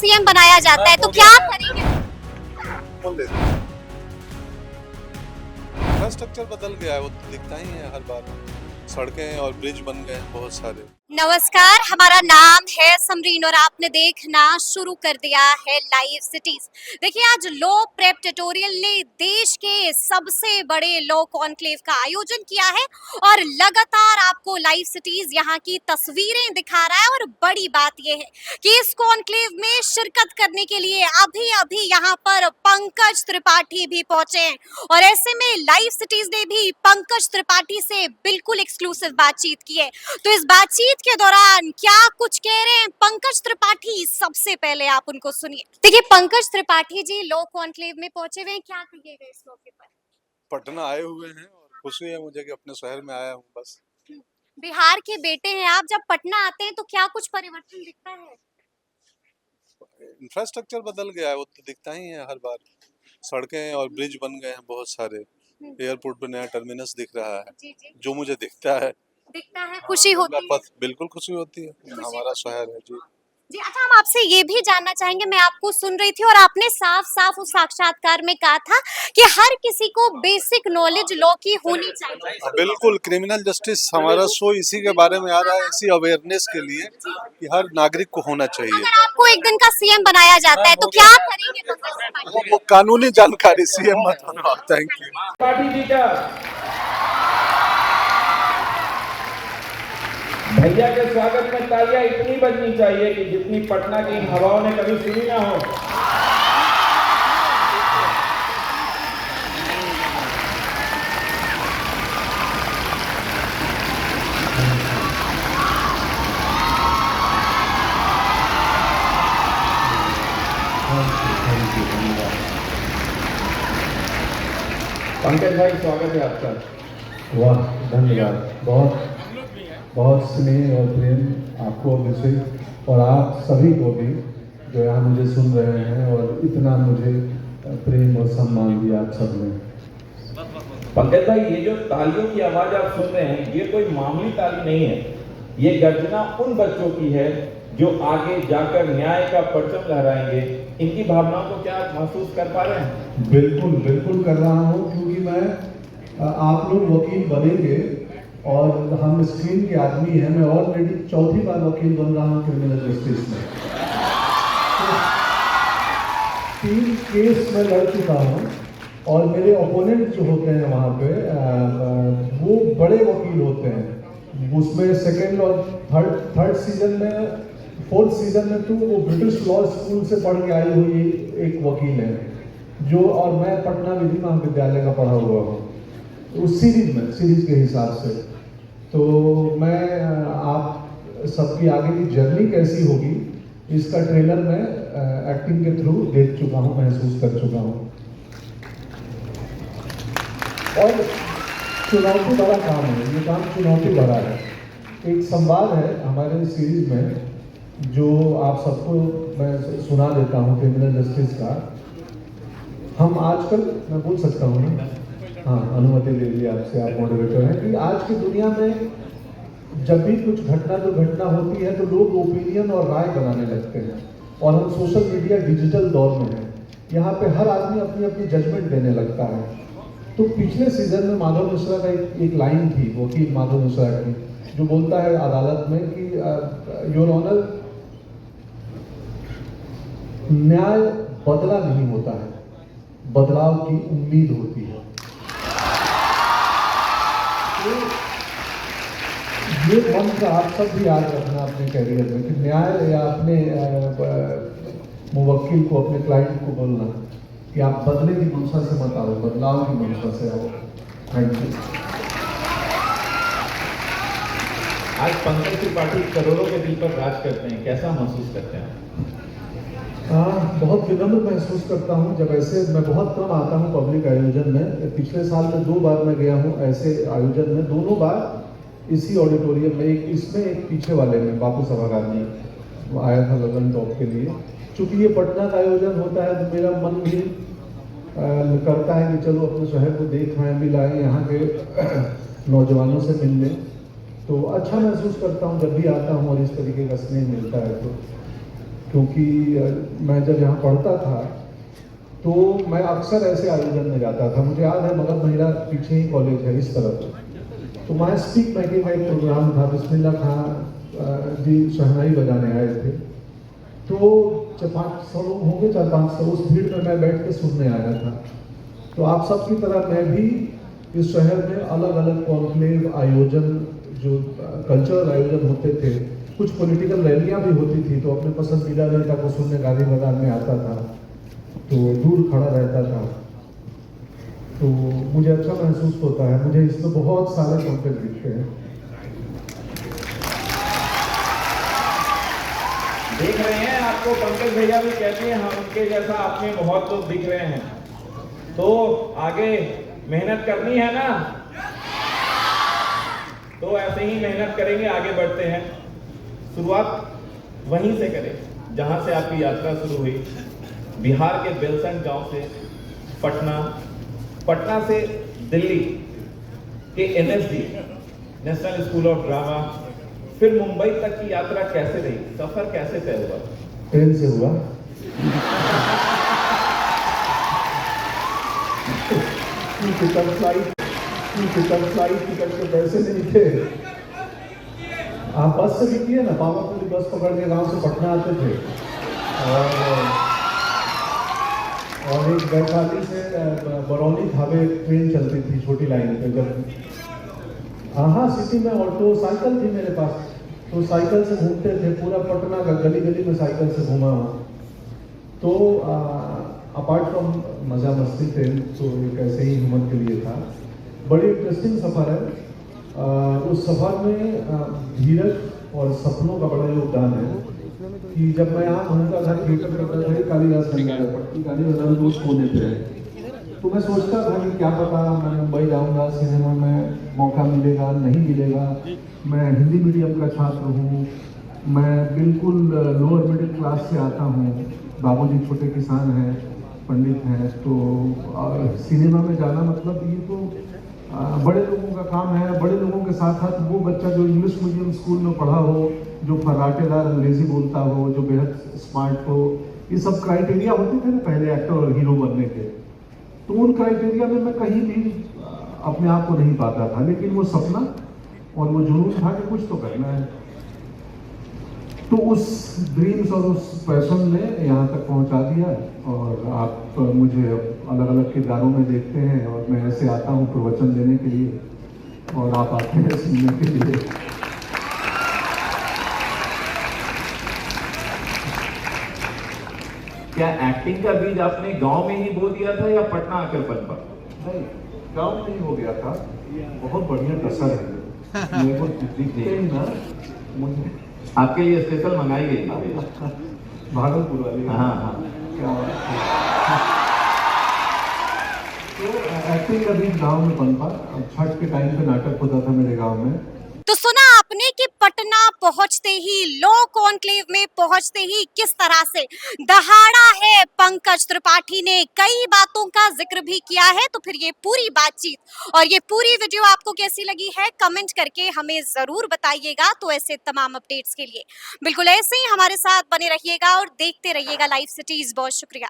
CM बनाया जाता है तो क्या करेंगे? इंफ्रास्ट्रक्चर बदल गया है, वो तो दिखता ही है हर बार। सड़कें और ब्रिज बन गए हैं बहुत सारे। नमस्कार, हमारा नाम है समरीन और आपने देखना शुरू कर दिया है लाइव सिटीज। देखिए, आज लॉ प्रेप ट्यूटोरियल ने देश के सबसे बड़े लॉ कॉन्क्लेव का आयोजन किया है और लगातार आपको लाइव सिटीज यहाँ की तस्वीरें दिखा रहा है। और बड़ी बात यह है कि इस कॉन्क्लेव में शिरकत करने के लिए अभी अभी यहाँ पर पंकज त्रिपाठी भी पहुंचे हैं और ऐसे में लाइव सिटीज ने भी पंकज त्रिपाठी से बिल्कुल एक्सक्लूसिव बातचीत की है। तो इस बातचीत के दौरान क्या कुछ कह रहे हैं पंकज त्रिपाठी, सबसे पहले आप उनको सुनिए। देखिए, पंकज त्रिपाठी जी लॉ कॉन्क्लेव में पहुंचे हुए हैं, क्या कहिएगा इस मौके पर? पटना आए हुए हैं और खुशी है मुझे कि अपने शहर में आया हूँ बस। बिहार के बेटे हैं आप, जब पटना आते हैं तो क्या कुछ परिवर्तन दिखता है? इंफ्रास्ट्रक्चर बदल गया है, वो तो दिखता ही है हर बार। सड़कें और ब्रिज बन गए हैं बहुत सारे। एयरपोर्ट पे नया टर्मिनस दिख रहा है। जी जी, जो मुझे दिखता है खुशी होती है। बिल्कुल खुशी होती है। हमारा शहर है जी। जी अच्छा, हम आपसे ये भी जानना चाहेंगे, मैं आपको सुन रही थी और आपने साफ साफ उस साक्षात्कार में कहा था कि हर किसी को बेसिक नॉलेज लॉ की होनी चाहिए। बिल्कुल, क्रिमिनल जस्टिस हमारा शो इसी के बारे में आ रहा है, इसी अवेयरनेस के लिए कि हर नागरिक को होना चाहिए। अगर आपको एक दिन का सीएम बनाया जाता है तो क्या करेंगे पंकज त्रिपाठी? वो कानूनी जानकारी सीएम मत होना। Thank you. त्रिपाठी जी का भैया के स्वागत में तालियां इतनी बजनी चाहिए कि जितनी पटना की इन हवाओं ने कभी सुनी ना हो। पंकज भाई, स्वागत है आपका। वाह, धन्यवाद। बहुत बहुत स्नेह और प्रेम आपको मुझे और आप सभी को भी जो यहाँ मुझे सुन रहे हैं, और इतना मुझे प्रेम और सम्मान दिया आप सब ने। पंकज भाई, ये जो तालियों की आवाज आप सुन रहे हैं, ये कोई मामूली ताली नहीं है। ये गर्जना उन बच्चों की है जो आगे जाकर न्याय का परचम लहराएंगे। इनकी भावनाओं को क्या आप महसूस कर पा रहे हैं? बिल्कुल बिल्कुल कर रहा हूँ, क्योंकि मैं आप लोग वकील बनेंगे और हम स्क्रीन के आदमी हैं। मैं ऑलरेडी चौथी बार वकील बन रहा हूँ क्रिमिनल जस्टिस में। तो 3 केस में लड़ चुका हूँ और मेरे ओपोनेंट जो होते हैं वहाँ पे वो बड़े वकील होते हैं। उसमें सेकेंड और थर्ड सीजन में, फोर्थ सीजन में तो वो ब्रिटिश लॉ स्कूल से पढ़ के आई हुई एक वकील है जो, और मैं पटना विधि महाविद्यालय का पढ़ा हुआ हूँ उस सीरीज के हिसाब से। तो मैं आप सबकी आगे की जर्नी कैसी होगी इसका ट्रेलर मैं एक्टिंग के थ्रू देख चुका हूँ, महसूस कर चुका हूँ। और चुनौती भरा काम है, ये काम चुनौती भरा है। एक संवाद है हमारे सीरीज में जो आप सबको मैं सुना देता हूँ, क्रिमिनल जस्टिस का। हम आजकल, मैं बोल सकता हूँ ना? हाँ, अनुमति ले ली आपसे, आप मॉडरेटर हैं। कि आज की दुनिया में जब भी कुछ घटना होती है तो लोग ओपिनियन और राय बनाने लगते हैं, और हम सोशल मीडिया डिजिटल दौर में हैं। यहाँ पे हर आदमी अपनी अपनी जजमेंट देने लगता है। तो पिछले सीजन में माधव मिश्रा का एक लाइन थी, वकील माधव मिश्रा की, जो बोलता है अदालत में कि योर ऑनर, न्याय बदला नहीं होता है, बदलाव की उम्मीद होती है। ये मंत्र आप सब भी याद रखना अपने कैरियर में कि न्याय, या अपने मुवक्किल को, अपने क्लाइंट को बोलना कि आप बदले की मंशा से मत आओ, बदलाव की मंशा से आओ। Thank you. आज पंकज त्रिपाठी करोड़ों के दिल पर राज करते हैं, कैसा महसूस करते हैं? बहुत विनम्र महसूस करता हूँ। जब ऐसे, मैं बहुत कम आता हूँ पब्लिक आयोजन में। पिछले साल में 2 बार मैं गया हूँ ऐसे आयोजन में, दोनों बार इसी ऑडिटोरियम में, एक इसमें एक पीछे वाले में, बापू सभागार में आया था लगन टॉप के लिए। चूँकि ये पटना का आयोजन होता है तो मेरा मन भी करता है कि चलो अपने शहर को देख आए, मिलाएँ, यहाँ के नौजवानों से मिल लें। तो अच्छा महसूस करता हूँ जब भी आता हूँ और इस तरीके का स्नेह मिलता है। तो क्योंकि मैं जब यहाँ पढ़ता था तो मैं अक्सर ऐसे आयोजन में जाता था। मुझे याद है मगध महिला पीछे ही कॉलेज है इस तरफ, तो वहाँ स्पीक मैकिंग का एक प्रोग्राम था। बिस्मिल्लाह खां जी शहनाई बजाने आए थे, तो 400-500 लोग होंगे, 400-500, उस भीड़ में मैं बैठ के सुनने आया था। तो आप सब की तरह मैं भी इस शहर में अलग अलग कॉन्क्लेव आयोजन, जो कल्चरल आयोजन होते थे, कुछ पॉलिटिकल रैलियां भी होती थी, तो अपने पसंदीदा नेता को सुनने गांधी मैदान में आता था, तो दूर खड़ा रहता था। तो मुझे अच्छा महसूस होता है। मुझे इसमें बहुत सारे कॉन्टेंट दिखते हैं। देख रहे हैं आपको पंकज भैया भी कहते हैं हम उनके जैसा आप में बहुत लोग दिख रहे हैं, तो आगे मेहनत करनी है ना, तो ऐसे ही मेहनत करेंगे, आगे बढ़ते हैं। शुरुआत वहीं से करें जहां से आपकी यात्रा शुरू हुई, बिहार के बेलसंड गांव से पटना, पटना से दिल्ली के NSD national school of drama, फिर मुंबई तक की यात्रा कैसे रही, सफर कैसे तय हुआ? ट्रेन से हुआ। फ्लाइट टिकट के पैसे नहीं थे। आप बस से भी किए ना, पावापुरी बस पकड़ के गांव से पटना आते थे, और एक वैशाली से बरौनी धावे ट्रेन चलती थी छोटी लाइन पे। जब हाँ सिटी में ऑटो साइकिल थी मेरे पास, तो साइकिल से घूमते थे, पूरा पटना का गली गली में साइकिल से घूमा हूँ। तो अपार्ट फ्रॉम मज़ा मस्ती थे, तो एक ऐसे ही घूमन के लिए था। बड़ी इंटरेस्टिंग सफ़र है। उस सफ़र में धीरज और सपनों का बड़ा योगदान है कि जब मैं यहाँ घूमता था, थिएटर करता था, कालीदास पट्टी कालीदास दोस्त कोने पे, तो मैं सोचता था कि क्या पता मैं मुंबई जाऊँगा, सिनेमा में मौका मिलेगा नहीं मिलेगा। मैं हिंदी मीडियम का छात्र हूँ, मैं बिल्कुल लोअर मिडिल क्लास से आता हूँ, बाबूजी छोटे किसान हैं, पंडित हैं, तो सिनेमा में जाना मतलब ये तो बड़े लोगों का काम है। बड़े लोगों के साथ साथ वो बच्चा जो इंग्लिश मीडियम स्कूल में पढ़ा हो, जो फर्राटेदार अंग्रेजी बोलता हो, जो बेहद स्मार्ट हो, ये सब क्राइटेरिया होते थे ना पहले एक्टर और हीरो बनने के। तो उन क्राइटेरिया में मैं कहीं भी अपने आप को नहीं पाता था, लेकिन वो सपना और वो जुनून था कि कुछ तो करना है। तो उस ड्रीम्स और उस पैशन ने यहाँ तक पहुँचा दिया, और आप मुझे अलग अलग किरदारों में देखते हैं, और मैं ऐसे आता हूँ प्रवचन देने के लिए, और आप आते हैं सुनने के लिए। क्या एक्टिंग का बीज आपने गांव में ही बो दिया था या पटना आकर पनपा? नहीं, गाँव में नहीं हो गया था। बहुत बढ़िया कसर है, मेरे को दिखते ही ना, मुझे आपके लिए स्पेशल मंगाई गई थी भागलपुर वाली। हाँ हाँ, क्या बात है। तो एक्टिंग का बीच गाँव में पनपा। छठ के टाइम पे नाटक होता था मेरे गाँव में। तो सुना आपने कि पटना पहुंचते ही, लॉ कॉन्क्लेव में पहुंचते ही किस तरह से दहाड़ा है पंकज त्रिपाठी ने, कई बातों का जिक्र भी किया है। तो फिर ये पूरी बातचीत और ये पूरी वीडियो आपको कैसी लगी है, कमेंट करके हमें जरूर बताइएगा। तो ऐसे तमाम अपडेट्स के लिए बिल्कुल ऐसे ही हमारे साथ बने रहिएगा और देखते रहिएगा लाइव सिटीज। बहुत शुक्रिया।